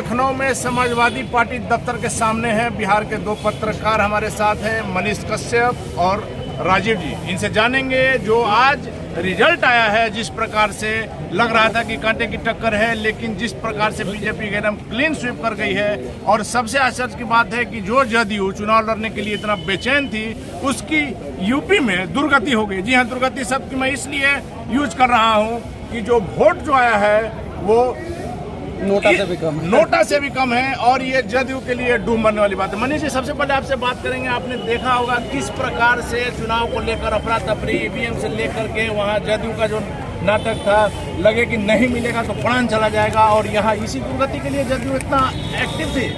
लखनऊ में समाजवादी पार्टी दफ्तर के सामने है। बिहार के दो पत्रकार हमारे साथ हैं, मनीष कश्यप और राजीव जी। इनसे जानेंगे जो आज रिजल्ट आया है, जिस प्रकार से लग रहा था कि कांटे की टक्कर है, लेकिन जिस प्रकार से बीजेपी एकदम क्लीन स्वीप कर गई है। और सबसे आश्चर्य की बात है कि जो जदयू चुनाव लड़ने के लिए इतना बेचैन थी, उसकी यूपी में दुर्गति हो गई। जी हाँ, दुर्गति शब्द की मैं इसलिए यूज कर रहा हूँ कि जो वोट जो आया है वो नोटा से भी कम है और ये जदयू के लिए डूब बनने वाली बात है। मनीष जी, सबसे पहले आपसे बात करेंगे। आपने देखा होगा किस प्रकार से चुनाव को लेकर अफरा तफरी, ईवीएम से लेकर के वहाँ जदयू का जो नाटक था, लगे कि नहीं मिलेगा तो प्राण चला जाएगा, और यहाँ इसी दुर्गति के लिए जदयू इतना एक्टिव थी।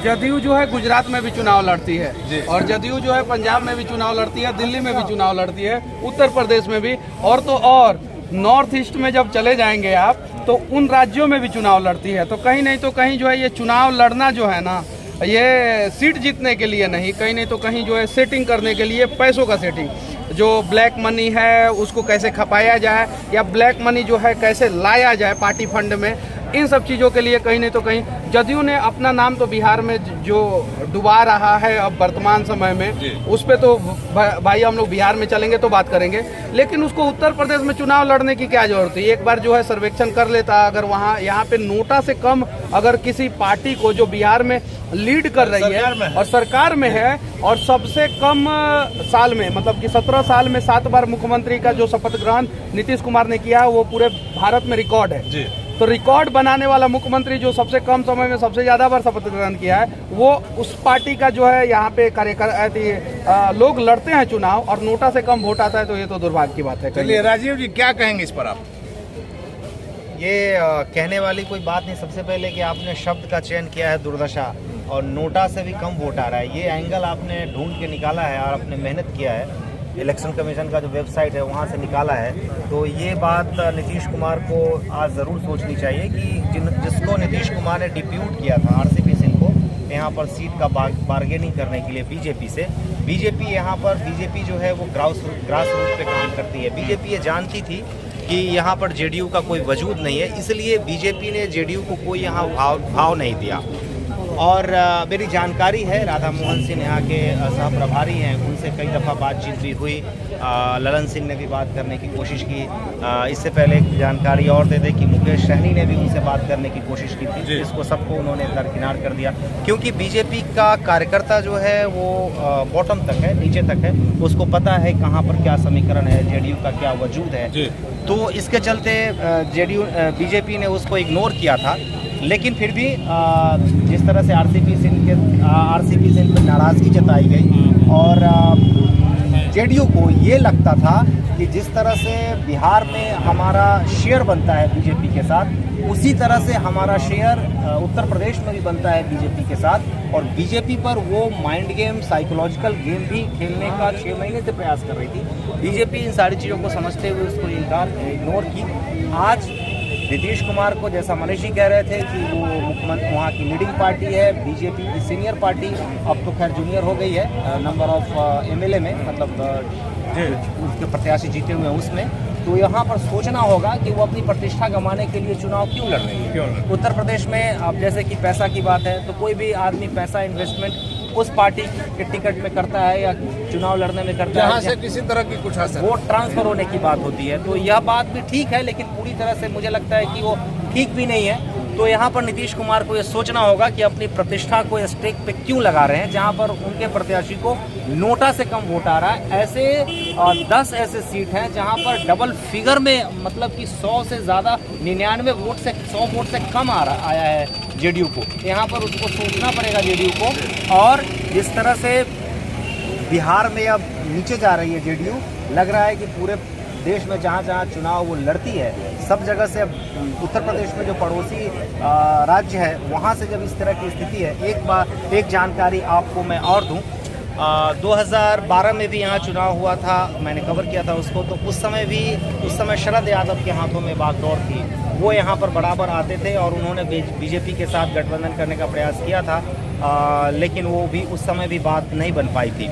जदयू जो है गुजरात में भी चुनाव लड़ती है और जदयू जो है पंजाब में भी चुनाव लड़ती है, दिल्ली में भी चुनाव लड़ती है, उत्तर प्रदेश में भी, और तो और नॉर्थ ईस्ट में जब चले जाएंगे आप तो उन राज्यों में भी चुनाव लड़ती है। तो कहीं नहीं तो कहीं जो है ये चुनाव लड़ना जो है ना, ये सीट जीतने के लिए नहीं, कहीं नहीं तो कहीं जो है सेटिंग करने के लिए, पैसों का सेटिंग, जो ब्लैक मनी है उसको कैसे खपाया जाए या ब्लैक मनी जो है कैसे लाया जाए पार्टी फंड में, इन सब चीज़ों के लिए कहीं नहीं तो कहीं जदयू ने अपना नाम तो बिहार में जो डुबा रहा है अब वर्तमान समय में, उस पर तो भाई हम लोग बिहार में चलेंगे तो बात करेंगे, लेकिन उसको उत्तर प्रदेश में चुनाव लड़ने की क्या जरूरत है। एक बार जो है सर्वेक्षण कर लेता, अगर वहाँ यहाँ पे नोटा से कम अगर किसी पार्टी को जो बिहार में लीड कर रही है और सरकार में है और सबसे कम साल में, मतलब कि 17 साल में 7 बार मुख्यमंत्री का जो शपथ ग्रहण नीतीश कुमार ने किया है वो पूरे भारत में रिकॉर्ड है। तो रिकॉर्ड बनाने वाला मुख्यमंत्री जो सबसे कम समय में सबसे ज्यादा बार शपथ ग्रहण किया है, वो उस पार्टी का जो है यहाँ पे कार्यकर्ता लोग लड़ते हैं चुनाव और नोटा से कम वोट आता है, तो ये तो दुर्भाग्य की बात है। चलिए राजीव जी, क्या कहेंगे इस पर आप? ये कहने वाली कोई बात नहीं। सबसे पहले कि आपने शब्द का चयन किया है दुर्दशा, और नोटा से भी कम वोट आ रहा है, ये एंगल आपने ढूंढ के निकाला है और आपने मेहनत किया है, इलेक्शन कमीशन का जो वेबसाइट है वहाँ से निकाला है। तो ये बात नीतीश कुमार को आज ज़रूर सोचनी चाहिए कि जिसको नीतीश कुमार ने डिप्यूट किया था आरसीपी सिंह को यहाँ पर सीट का बार्गेनिंग करने के लिए बीजेपी से, बीजेपी यहाँ पर बीजेपी जो है वो ग्रास रूट पे काम करती है। बीजेपी ये जानती थी कि यहाँ पर जेडीयू का कोई वजूद नहीं है, इसलिए बीजेपी ने जेडीयू को कोई यहाँ भाव नहीं दिया। और मेरी जानकारी है, राधा मोहन सिंह यहाँ के सह प्रभारी हैं, उनसे कई दफ़ा बातचीत भी हुई, ललन सिंह ने भी बात करने की कोशिश की। इससे पहले एक जानकारी और दे दें कि मुकेश सहनी ने भी उनसे बात करने की कोशिश की थी, इसको सबको उन्होंने दरकिनार कर दिया, क्योंकि बीजेपी का कार्यकर्ता जो है वो बॉटम तक है, नीचे तक है, उसको पता है कहाँ पर क्या समीकरण है, जेडीयू का क्या वजूद है। तो इसके चलते बीजेपी ने उसको इग्नोर किया था। लेकिन फिर भी जिस तरह से आरसीपी सिंह पर नाराज़गी जताई गई और जेडीयू को ये लगता था कि जिस तरह से बिहार में हमारा शेयर बनता है बीजेपी के साथ, उसी तरह से हमारा शेयर उत्तर प्रदेश में भी बनता है बीजेपी के साथ, और बीजेपी पर वो माइंड गेम, साइकोलॉजिकल गेम भी खेलने का 6 महीने से प्रयास कर रही थी। बीजेपी इन सारी चीज़ों को समझते हुए उसको इग्नोर की। आज नीतीश कुमार को, जैसा मनीष जी कह रहे थे कि वो मुख्यमंत्री वहाँ की लीडिंग पार्टी है, बीजेपी की सीनियर पार्टी, अब तो खैर जूनियर हो गई है नंबर ऑफ एमएलए में, मतलब उसके प्रत्याशी जीते हुए हैं उसमें। तो यहाँ पर सोचना होगा कि वो अपनी प्रतिष्ठा गंवाने के लिए चुनाव क्यों लड़ रही है। उत्तर प्रदेश में अब जैसे कि पैसा की बात है, तो कोई भी आदमी पैसा इन्वेस्टमेंट उस पार्टी के टिकट में करता है या चुनाव लड़ने में करता है जहाँ से किसी तरह की कुछ असर, वोट ट्रांसफर होने की बात होती है। तो यह बात भी ठीक है, लेकिन पूरी तरह से मुझे लगता है कि वो ठीक भी नहीं है। तो यहाँ पर नीतीश कुमार को ये सोचना होगा कि अपनी प्रतिष्ठा को स्टेक पे क्यों लगा रहे हैं, जहाँ पर उनके प्रत्याशी को नोटा से कम वोट आ रहा है। ऐसे 10 ऐसे सीट हैं जहाँ पर डबल फिगर में, मतलब कि 100 से ज़्यादा 99 वोट से 100 वोट से कम आया है जेडीयू को। यहाँ पर उसको सोचना पड़ेगा जेडीयू को। और जिस तरह से बिहार में अब नीचे जा रही है जेडीयू, लग रहा है कि पूरे देश में जहाँ जहाँ चुनाव वो लड़ती है, सब जगह से अब उत्तर प्रदेश में जो पड़ोसी राज्य है वहाँ से जब इस तरह की स्थिति है। एक जानकारी आपको मैं और दूँ, 2012 में भी यहाँ चुनाव हुआ था, मैंने कवर किया था उसको। तो उस समय शरद यादव के हाथों में बागडोर थी, वो यहाँ पर बराबर आते थे और उन्होंने बीजेपी के साथ गठबंधन करने का प्रयास किया था, लेकिन वो भी उस समय भी बात नहीं बन पाई थी।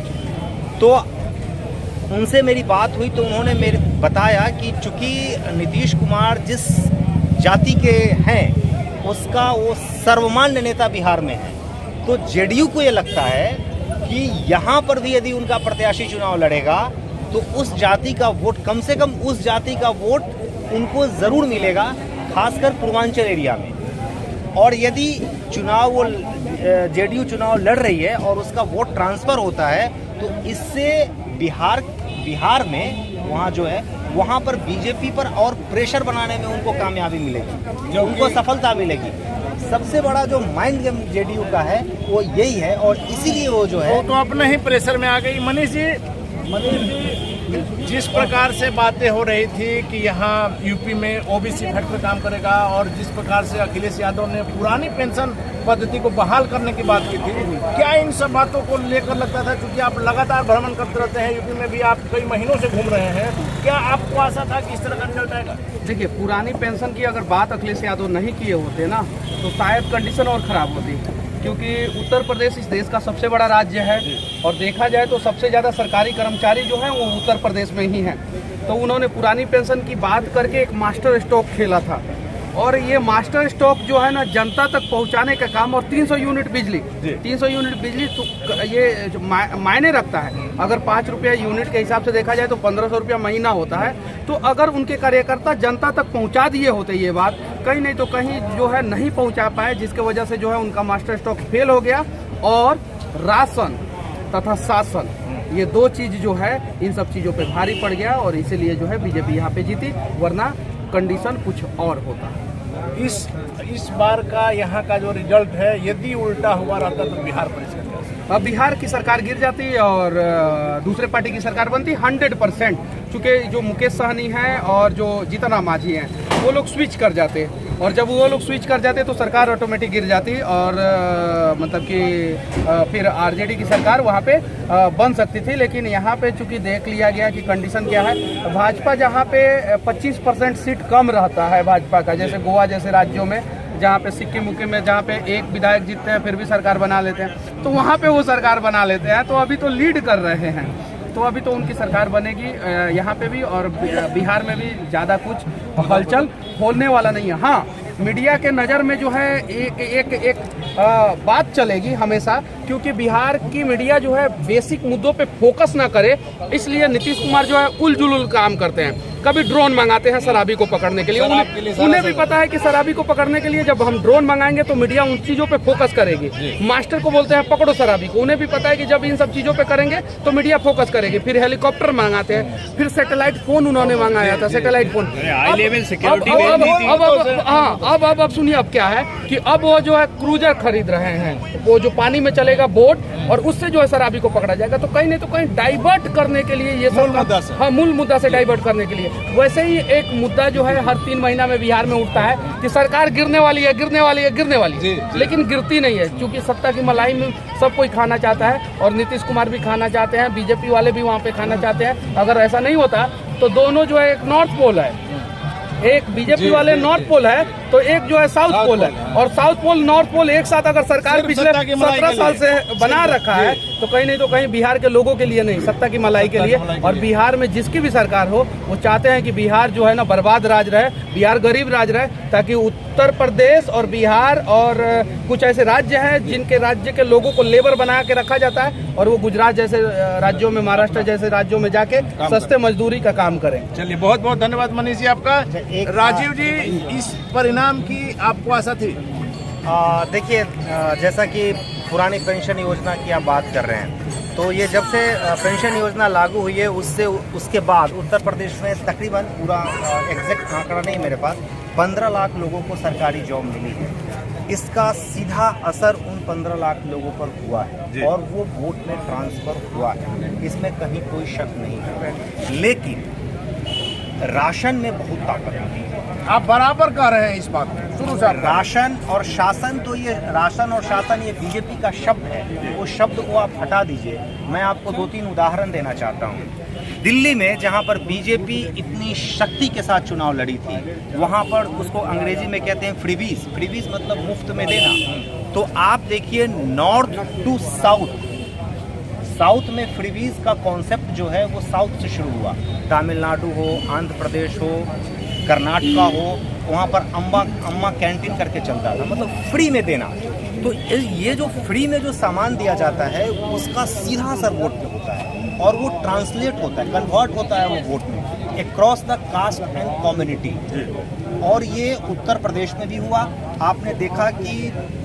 तो उनसे मेरी बात हुई तो उन्होंने मेरे बताया कि चूँकि नीतीश कुमार जिस जाति के हैं उसका वो सर्वमान्य नेता बिहार में है। तो जेडीयू को ये लगता है कि यहाँ पर भी यदि उनका प्रत्याशी चुनाव लड़ेगा तो उस जाति का वोट, कम से कम उस जाति का वोट उनको ज़रूर मिलेगा, खासकर पूर्वांचल एरिया में। और यदि चुनाव वो जेडीयू चुनाव लड़ रही है और उसका वोट ट्रांसफ़र होता है तो इससे बिहार में वहाँ जो है वहाँ पर बीजेपी पर और प्रेशर बनाने में उनको कामयाबी मिलेगी, उनको सफलता मिलेगी। सबसे बड़ा जो माइंड गेम जेडीयू का है वो यही है और इसीलिए वो जो है वो तो अपने ही प्रेशर में आ गई। मनीष जी, जिस प्रकार से बातें हो रही थी कि यहाँ यूपी में ओबीसी फैक्टर काम करेगा और जिस प्रकार से अखिलेश यादव ने पुरानी पेंशन पद्धति को बहाल करने की बात की थी, क्या इन सब बातों को लेकर लगता था, क्योंकि आप लगातार भ्रमण करते रहते हैं यूपी में भी, आप कई महीनों से घूम रहे हैं, क्या आपको आशा था कि इस तरह का रिजल्ट आएगा? देखिए, पुरानी पेंशन की अगर बात अखिलेश यादव नहीं किए होते ना तो शायद कंडीशन और ख़राब होती, क्योंकि उत्तर प्रदेश इस देश का सबसे बड़ा राज्य है और देखा जाए तो सबसे ज़्यादा सरकारी कर्मचारी जो हैं वो उत्तर प्रदेश में ही हैं। तो उन्होंने पुरानी पेंशन की बात करके एक मास्टर स्टॉक खेला था और ये मास्टर स्टॉक जो है ना जनता तक पहुंचाने का काम, और 300 यूनिट बिजली, 300 यूनिट बिजली तो ये जो मायने रखता है। अगर 5 रुपया यूनिट के हिसाब से देखा जाए तो 1500 रुपया महीना होता है। तो अगर उनके कार्यकर्ता जनता तक पहुंचा दिए होते ये बात, कहीं नहीं तो कहीं जो है नहीं पहुंचा पाए, जिसके वजह से जो है उनका मास्टर स्टॉक फेल हो गया और राशन तथा शासन, ये दो चीज़ जो है इन सब चीज़ों पे भारी पड़ गया और इसीलिए जो है बीजेपी यहाँ पे जीती, वरना कंडीशन कुछ और होता। इस बार का यहाँ का जो रिजल्ट है, यदि उल्टा हुआ रहता तो बिहार पर बिहार की सरकार गिर जाती और दूसरे पार्टी की सरकार बनती 100%। चूँकि जो मुकेश सहनी हैं और जो जीतन राम मांझी हैं वो लोग स्विच कर जाते, और जब वो लोग स्विच कर जाते तो सरकार ऑटोमेटिक गिर जाती और मतलब कि फिर आरजेडी की सरकार वहाँ पे बन सकती थी। लेकिन यहाँ पे चूँकि देख लिया गया कि कंडीशन क्या है, भाजपा जहाँ पे 25% सीट कम रहता है भाजपा का, जैसे गोवा जैसे राज्यों में, जहाँ पे सिक्किम उक्किम में जहाँ पे एक विधायक जीतते हैं फिर भी सरकार बना लेते हैं, तो वहाँ पे वो सरकार बना लेते हैं। तो अभी तो लीड कर रहे हैं, तो अभी तो उनकी सरकार बनेगी यहाँ पे भी और बिहार में भी ज़्यादा कुछ हलचल होने वाला नहीं है। हाँ, मीडिया के नज़र में जो है एक बात चलेगी हमेशा, क्योंकि बिहार की मीडिया जो है बेसिक मुद्दों पे फोकस ना करे, इसलिए नीतीश कुमार जो है उलझुल काम करते हैं। कभी ड्रोन मंगाते हैं शराबी को पकड़ने के लिए, उन्हें भी पता है कि शराबी को पकड़ने के लिए जब हम ड्रोन मंगाएंगे तो मीडिया उन चीज़ों पे फोकस करेगी। मास्टर को बोलते हैं पकड़ो शराबी को, उन्हें भी पता है कि जब इन सब चीज़ों पे करेंगे तो मीडिया फोकस करेगी। फिर हेलीकॉप्टर मंगाते हैं, फिर सैटेलाइट फोन उन्होंने मंगाया था, सैटेलाइट फोन। अब सुनिए अब क्या है कि अब वो जो है क्रूजर खरीद रहे हैं, वो जो पानी में चलेगा बोट, और उससे जो है शराबी को पकड़ा जाएगा। तो कहीं नहीं तो कहीं डाइवर्ट करने के लिए ये सब, हाँ, मूल मुद्दा से डाइवर्ट करने के लिए। वैसे ही एक मुद्दा जो है हर 3 महीना में बिहार में उठता है कि सरकार गिरने वाली है, गिरने वाली है, गिरने वाली है, लेकिन गिरती नहीं है, क्योंकि सत्ता की मलाई में सब कोई खाना चाहता है और नीतीश कुमार भी खाना चाहते हैं, बीजेपी वाले भी वहाँ पे खाना चाहते हैं। अगर ऐसा नहीं होता तो दोनों जो है एक नॉर्थ पोल है, एक बीजेपी वाले नॉर्थ पोल है तो एक जो है साउथ पोल है, और साउथ पोल नॉर्थ पोल एक साथ अगर सरकार पिछले 17 साल से बना रखा है तो कहीं नहीं तो कहीं बिहार के लोगों के लिए नहीं, सत्ता की मलाई के लिए। और बिहार में जिसकी भी सरकार हो वो चाहते हैं कि बिहार जो है ना बर्बाद राज रहे, बिहार गरीब राज रहे, ताकि उत्तर प्रदेश और बिहार और कुछ ऐसे राज्य हैं जिनके राज्य के लोगों को लेबर बना के रखा जाता है और वो गुजरात जैसे राज्यों में, महाराष्ट्र जैसे राज्यों में जाके सस्ते मजदूरी का काम करें। चलिए, बहुत बहुत धन्यवाद मनीष जी आपका। राजीव जी, इस परिणाम की आपको आशा थी? देखिए, जैसा कि पुरानी पेंशन योजना की आप बात कर रहे हैं, तो ये जब से पेंशन योजना लागू हुई है उसके बाद उत्तर प्रदेश में तकरीबन पूरा एग्जैक्ट आंकड़ा नहीं मेरे पास, 15 लाख लोगों को सरकारी जॉब मिली है। इसका सीधा असर उन 15 लाख लोगों पर हुआ है और वो वोट में ट्रांसफर हुआ है, इसमें कहीं कोई शक नहीं है। लेकिन राशन में बहुत ताकत है, आप बराबर कह रहे हैं इस बात में शुरू से। राशन और शासन, तो ये राशन और शासन ये बीजेपी का शब्द है, वो शब्द को आप हटा दीजिए। मैं आपको 2-3 उदाहरण देना चाहता हूँ। दिल्ली में जहाँ पर बीजेपी इतनी शक्ति के साथ चुनाव लड़ी थी, वहाँ पर उसको अंग्रेजी में कहते हैं फ्रीबीज, फ्रीबीज मतलब मुफ्त में देना। तो आप देखिए, नॉर्थ टू साउथ में फ्रीबीज का कॉन्सेप्ट जो है वो साउथ से शुरू हुआ। तमिलनाडु हो, आंध्र प्रदेश हो, कर्नाटका हो, वहाँ पर अम्मा कैंटीन करके चलता था, मतलब फ्री में देना। तो ये जो फ्री में जो सामान दिया जाता है उसका सीधा असर वोट पे होता है और वो ट्रांसलेट होता है, कन्वर्ट होता है वो वोट में across the caste and community. और ये उत्तर प्रदेश में भी हुआ। आपने देखा कि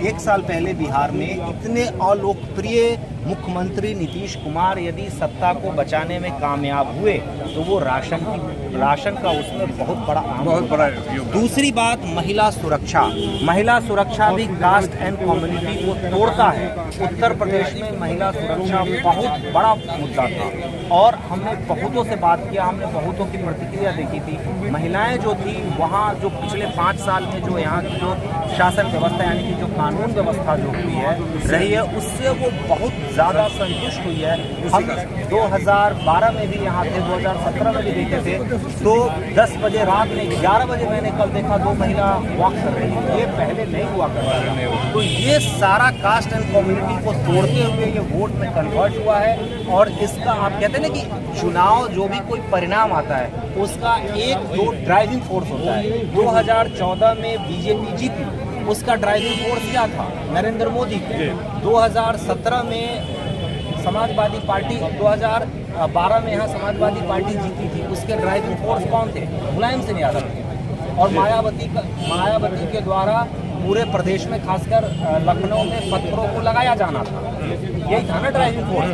1 साल पहले बिहार में इतने अलोकप्रिय मुख्यमंत्री नीतीश कुमार यदि सत्ता को बचाने में कामयाब हुए तो वो राशन का उसमें बहुत बड़ा योगदान। दूसरी बात, महिला सुरक्षा भी कास्ट एंड कम्युनिटी को तोड़ता है। उत्तर प्रदेश में महिला सुरक्षा बहुत बड़ा मुद्दा था और हमने बहुतों से बात किया, हमने बहुतों की प्रतिक्रिया देखी थी। महिलाएं जो थी वहाँ जो पिछले 5 साल में जो यहाँ की जो शासन व्यवस्था यानी कि जो कानून व्यवस्था जो हुई है रही है उससे वो बहुत ज़्यादा संतुष्ट हुई है। हम 2012 में भी यहाँ थे, 2017 में भी देखे थे, तो 10 बजे रात में 11 बजे मैंने कल देखा 2 महिला वॉक कर रही थी, ये पहले नहीं हुआ करता था। तो ये सारा कास्ट एंड कम्युनिटी को तोड़ते हुए ये वोट में कन्वर्ट हुआ है। और इसका आप कहते हैं ना कि चुनाव जो भी कोई परिणाम आता है उसका 1-2 ड्राइविंग फोर्स होता है। 2014 में बीजेपी जीती, उसका ड्राइविंग फोर्स क्या था? नरेंद्र मोदी। 2017 में समाजवादी पार्टी, 2012 में यहाँ समाजवादी पार्टी जीती थी, उसके ड्राइविंग फोर्स कौन थे? मुलायम सिंह यादव। और मायावती के द्वारा पूरे प्रदेश में खासकर लखनऊ में पत्थरों को लगाया जाना था, यही था ना ड्राइविंग फोर्स।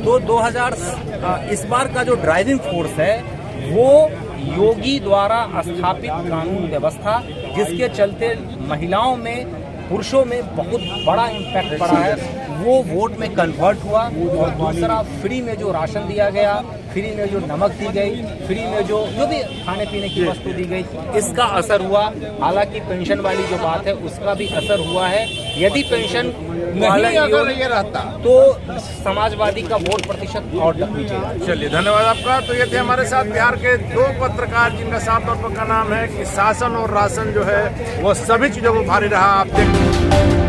तो इस बार का जो ड्राइविंग फोर्स है वो योगी द्वारा स्थापित कानून व्यवस्था, जिसके चलते महिलाओं में पुरुषों में बहुत बड़ा इम्पैक्ट पड़ा है, वो वोट में कन्वर्ट हुआ। और दूसरा, फ्री में जो राशन दिया गया, फ्री में जो नमक दी गई, फ्री में जो भी खाने पीने की वस्तु दी गई, इसका असर हुआ। हालांकि पेंशन वाली जो बात है उसका भी असर हुआ है। यदि पेंशन नहीं अगर ये रहता तो समाजवादी का वोट प्रतिशत और नीचे। चलिए, धन्यवाद आपका। तो ये थे हमारे साथ बिहार के 2 पत्रकार जिनका साफ तौर पर का नाम है कि शासन और राशन जो है वो सभी चीज़ों को भारी रहा। आप देख